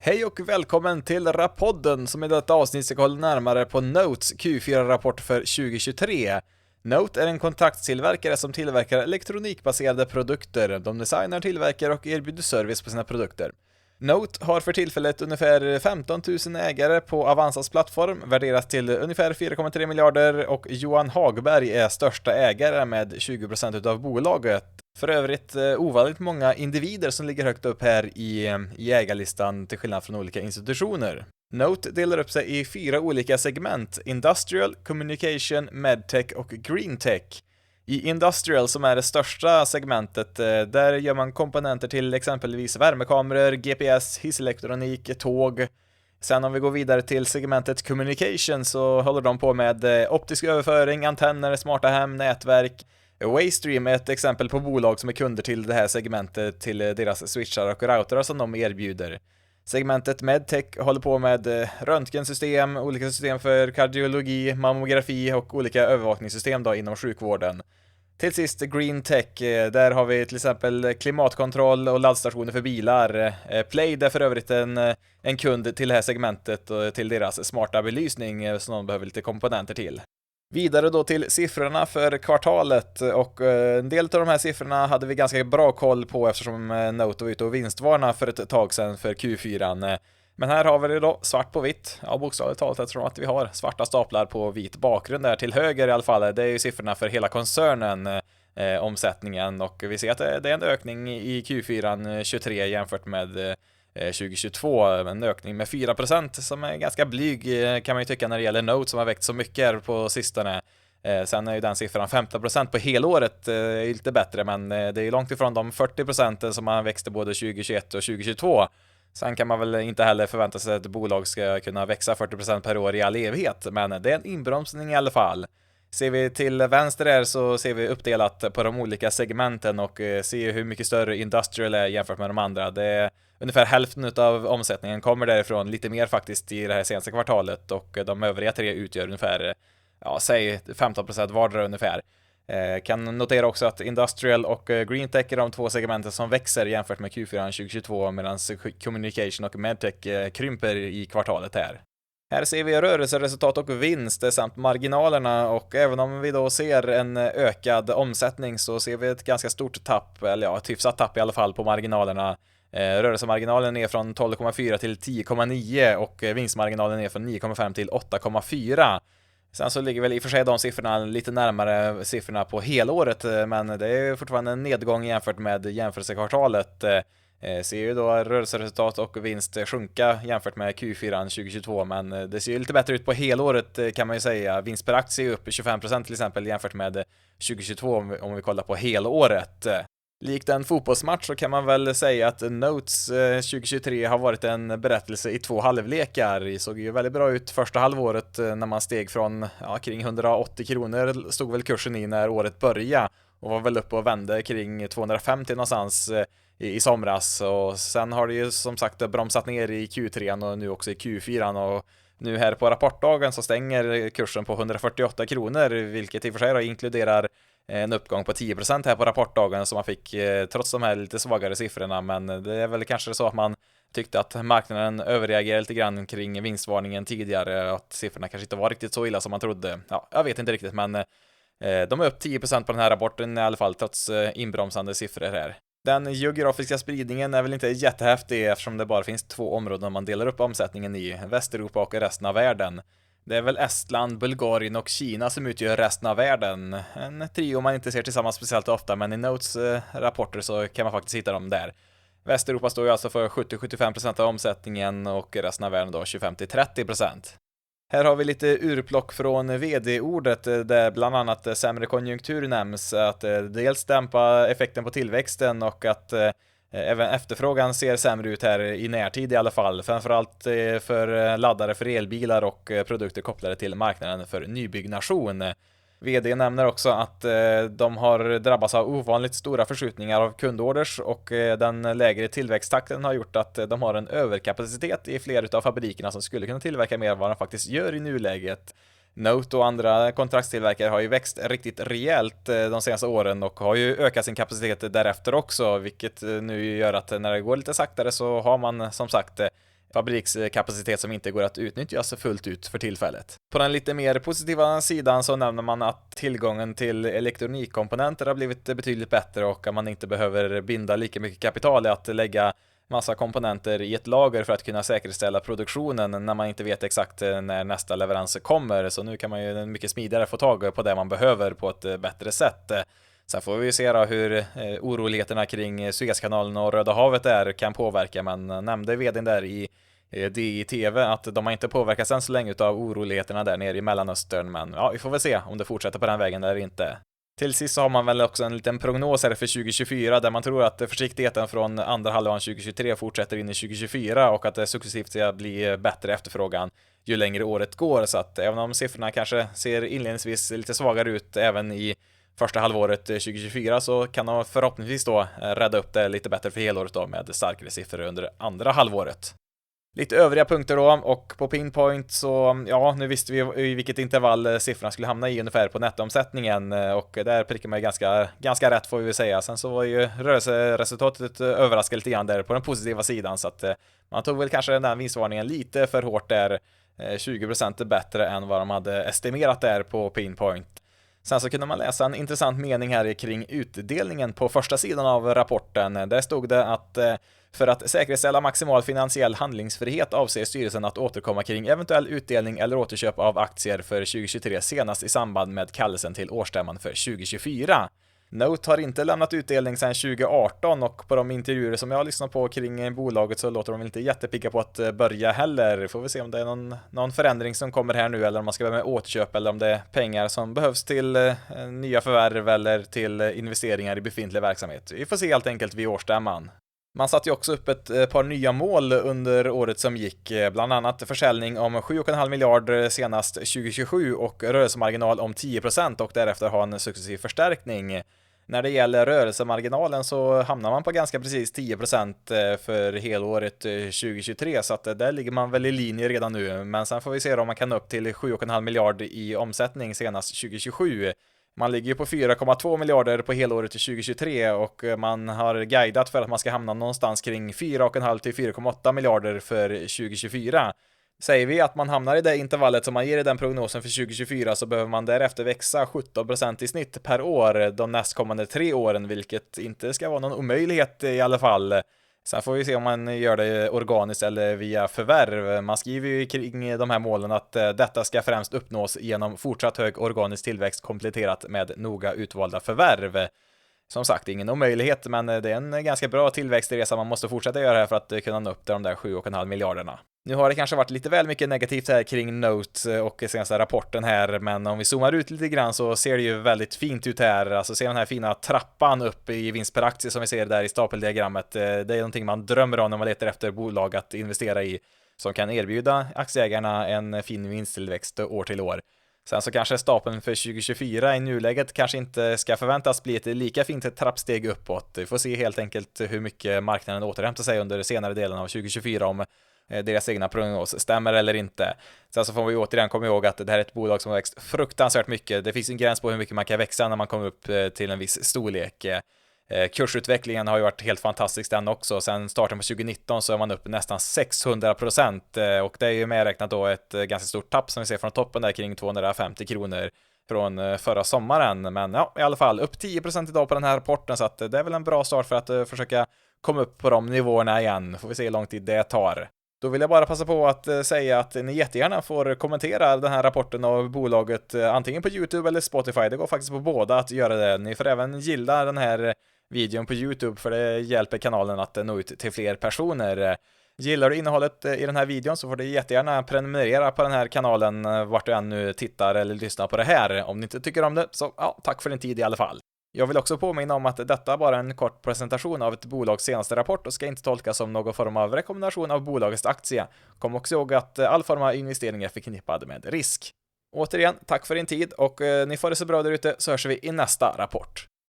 Hej och välkommen till Rapodden som i detta avsnitt ska kolla närmare på Notes Q4-rapport för 2023. Note är en kontraktstillverkare som tillverkar elektronikbaserade produkter. De designar, tillverkar och erbjuder service på sina produkter. Note har för tillfället ungefär 15 000 ägare på Avanzas plattform, värderas till ungefär 4,3 miljarder och Johan Hagberg är största ägare med 20% av bolaget. För övrigt ovanligt många individer som ligger högt upp här i ägarlistan till skillnad från olika institutioner. Note delar upp sig i 4 olika segment: Industrial, Communication, Medtech och Greentech. I Industrial, som är det största segmentet, där gör man komponenter till exempelvis värmekameror, GPS, hisselektronik, tåg. Sen om vi går vidare till segmentet Communication så håller de på med optisk överföring, antenner, smarta hem, nätverk. Waystream är ett exempel på bolag som är kunder till det här segmentet, till deras switchar och routrar som de erbjuder. Segmentet Medtech håller på med röntgensystem, olika system för kardiologi, mammografi och olika övervakningssystem då inom sjukvården. Till sist Greentech, där har vi till exempel klimatkontroll och laddstationer för bilar. Plaid är för övrigt en kund till det här segmentet och till deras smarta belysning som de behöver lite komponenter till. Vidare då till siffrorna för kvartalet, och en del av de här siffrorna hade vi ganska bra koll på eftersom Note var ute och vinstvarna för ett tag sedan för Q4. Men här har vi det då svart på vitt, ja, bokstavligt talat, eftersom att vi har svarta staplar på vit bakgrund där till höger i alla fall. Det är ju siffrorna för hela koncernen, omsättningen, och vi ser att det är en ökning i Q4 23 jämfört med 2022, en ökning med 4% som är ganska blyg kan man ju tycka när det gäller Note som har väckt så mycket här på sistone. Sen är ju den siffran 15% på helåret är lite bättre, men det är långt ifrån de 40% som man växte både 2021 och 2022. Sen kan man väl inte heller förvänta sig att ett bolag ska kunna växa 40% per år i all evighet, men det är en inbromsning i alla fall. Ser vi till vänster här så ser vi uppdelat på de olika segmenten och ser hur mycket större Industrial är jämfört med de andra. Det är ungefär hälften av omsättningen kommer därifrån, lite mer faktiskt i det här senaste kvartalet, och de övriga 3 utgör ungefär, ja, säg 15% vardera ungefär. Kan notera också att Industrial och Greentech är de 2 segmenten som växer jämfört med Q4 2022, medan Communication och Medtech krymper i kvartalet här. Här ser vi rörelseresultat och vinst samt marginalerna, och även om vi då ser en ökad omsättning så ser vi ett ganska stort tapp, eller ja, ett hyfsat tapp i alla fall på marginalerna. Rörelsemarginalen är från 12,4 till 10,9 och vinstmarginalen är från 9,5 till 8,4. Sen så ligger väl i och för sig de siffrorna lite närmare siffrorna på helåret, men det är fortfarande en nedgång jämfört med jämförelsekvartalet. Ser ju då rörelseresultat och vinst sjunka jämfört med Q4 2022, men det ser ju lite bättre ut på helåret kan man ju säga. Vinst per aktie är upp 25% till exempel jämfört med 2022 om vi kollar på helåret. Likt en fotbollsmatch så kan man väl säga att Notes 2023 har varit en berättelse i 2 halvlekar. Det såg ju väldigt bra ut första halvåret när man steg från kring 180 kronor stod väl kursen i när året började, och var väl uppe och vände kring 250 någonstans i somras, och sen har det ju som sagt bromsat ner i Q3 och nu också i Q4, och nu här på rapportdagen så stänger kursen på 148 kronor, vilket i och för sig då inkluderar en uppgång på 10% här på rapportdagen som man fick trots de här lite svagare siffrorna. Men det är väl kanske så att man tyckte att marknaden överreagerade lite grann kring vinstvarningen tidigare, att siffrorna kanske inte var riktigt så illa som man trodde. Ja, jag vet inte riktigt, men de är upp 10% på den här rapporten i alla fall, trots inbromsande siffror här. Den geografiska spridningen är väl inte jättehäftig eftersom det bara finns 2 områden man delar upp omsättningen i, Västeuropa och resten av världen. Det är väl Estland, Bulgarien och Kina som utgör resten av världen. En trio man inte ser tillsammans speciellt ofta, men i Notes rapporter så kan man faktiskt hitta dem där. Västeuropa står ju alltså för 70-75% av omsättningen och resten av världen då 25-30%. Här har vi lite urplock från vd-ordet där bland annat sämre konjunktur nämns, att dels dämpa effekten på tillväxten och att även efterfrågan ser sämre ut här i närtid i alla fall, framförallt för laddare för elbilar och produkter kopplade till marknaden för nybyggnation. VD nämner också att de har drabbats av ovanligt stora förskjutningar av kundorders, och den lägre tillväxttakten har gjort att de har en överkapacitet i flera av fabrikerna som skulle kunna tillverka mer än vad de faktiskt gör i nuläget. Note och andra kontraktstillverkare har ju växt riktigt rejält de senaste åren och har ju ökat sin kapacitet därefter också, vilket nu gör att när det går lite saktare så har man som sagt fabrikskapacitet som inte går att utnyttjas fullt ut för tillfället. På den lite mer positiva sidan så nämner man att tillgången till elektronikkomponenter har blivit betydligt bättre och att man inte behöver binda lika mycket kapital i att lägga massa komponenter i ett lager för att kunna säkerställa produktionen när man inte vet exakt när nästa leverans kommer. Så nu kan man ju mycket smidigare få tag på det man behöver på ett bättre sätt. Sen får vi se hur oroligheterna kring Suezkanalen och Röda havet kan påverka. Man nämnde vdn där i DI-TV att de har inte påverkats än så länge av oroligheterna där nere i Mellanöstern. Men ja, vi får väl se om det fortsätter på den vägen eller inte. Till sist så har man väl också en liten prognos här för 2024 där man tror att försiktigheten från andra halvan 2023 fortsätter in i 2024 och att det successivt ska bli bättre efterfrågan ju längre året går. Så att även om siffrorna kanske ser inledningsvis lite svagare ut även i första halvåret 2024 så kan de förhoppningsvis då rädda upp det lite bättre för helåret då med starkare siffror under andra halvåret. Lite övriga punkter då, och på Pinpoint så, ja, nu visste vi i vilket intervall siffrorna skulle hamna i ungefär på nettoomsättningen och där prickar man ju ganska rätt får vi säga. Sen så var ju rörelseresultatet överraskande lite grann där på den positiva sidan så att man tog väl kanske den där vinstvarningen lite för hårt där, 20% bättre än vad de hade estimerat där på Pinpoint. Sen så kunde man läsa en intressant mening här kring utdelningen på första sidan av rapporten. Där stod det att för att säkerställa maximal finansiell handlingsfrihet avser styrelsen att återkomma kring eventuell utdelning eller återköp av aktier för 2023 senast i samband med kallelsen till årsstämman för 2024. Note har inte lämnat utdelning sedan 2018 och på de intervjuer som jag har lyssnat på kring bolaget så låter de inte jättepigga på att börja heller. Får vi se om det är någon förändring som kommer här nu eller om man ska börja med återköp eller om det är pengar som behövs till nya förvärv eller till investeringar i befintlig verksamhet. Vi får se helt enkelt vid årsstämman. Man satte ju också upp ett par nya mål under året som gick, bland annat försäljning om 7,5 miljarder senast 2027 och rörelsemarginal om 10% och därefter ha en successiv förstärkning. När det gäller rörelsemarginalen så hamnar man på ganska precis 10% för helåret 2023 så att där ligger man väl i linje redan nu, men sen får vi se om man kan upp till 7,5 miljarder i omsättning senast 2027. Man ligger ju på 4,2 miljarder på helåret till 2023 och man har guidat för att man ska hamna någonstans kring 4,5 till 4,8 miljarder för 2024. Säger vi att man hamnar i det intervallet som man ger i den prognosen för 2024 så behöver man därefter växa 17% i snitt per år de nästkommande 3 åren, vilket inte ska vara någon omöjlighet i alla fall. Sen får vi se om man gör det organiskt eller via förvärv. Man skriver ju kring de här målen att detta ska främst uppnås genom fortsatt hög organisk tillväxt kompletterat med noga utvalda förvärv. Som sagt, ingen omöjlighet, men det är en ganska bra tillväxtresa man måste fortsätta göra här för att kunna nå upp till de där 7,5 miljarderna. Nu har det kanske varit lite väl mycket negativt här kring Note och senaste rapporten här, men om vi zoomar ut lite grann så ser det ju väldigt fint ut här. Alltså se den här fina trappan upp i vinst per aktie som vi ser där i stapeldiagrammet. Det är någonting man drömmer om när man letar efter bolag att investera i som kan erbjuda aktieägarna en fin vinsttillväxt år till år. Sen så kanske stapeln för 2024 i nuläget kanske inte ska förväntas bli ett lika fint trappsteg uppåt. Vi får se helt enkelt hur mycket marknaden återhämtar sig under senare delen av 2024 om deras egna prognos stämmer eller inte. Sen så får vi återigen komma ihåg att det här är ett bolag som har växt fruktansvärt mycket. Det finns en gräns på hur mycket man kan växa när man kommer upp till en viss storlek. Kursutvecklingen har ju varit helt fantastisk den också. Sen starten på 2019 så är man upp nästan 600% och det är ju medräknat då ett ganska stort tapp som vi ser från toppen där kring 250 kronor från förra sommaren. Men ja, i alla fall upp 10% idag på den här rapporten så att det är väl en bra start för att försöka komma upp på de nivåerna igen. Får vi se hur lång tid det tar. Då vill jag bara passa på att säga att ni jättegärna får kommentera den här rapporten av bolaget antingen på YouTube eller Spotify. Det går faktiskt på båda att göra det. Ni får även gilla den här videon på YouTube för det hjälper kanalen att nå ut till fler personer. Gillar du innehållet i den här videon så får du jättegärna prenumerera på den här kanalen vart du än nu tittar eller lyssnar på det här. Om ni inte tycker om det så ja, tack för din tid i alla fall. Jag vill också påminna om att detta bara är en kort presentation av ett bolags senaste rapport och ska inte tolkas som någon form av rekommendation av bolagets aktie. Kom också ihåg att all form av investering är förknippad med risk. Återigen, tack för din tid och ni får det så bra där ute så hörs vi i nästa rapport.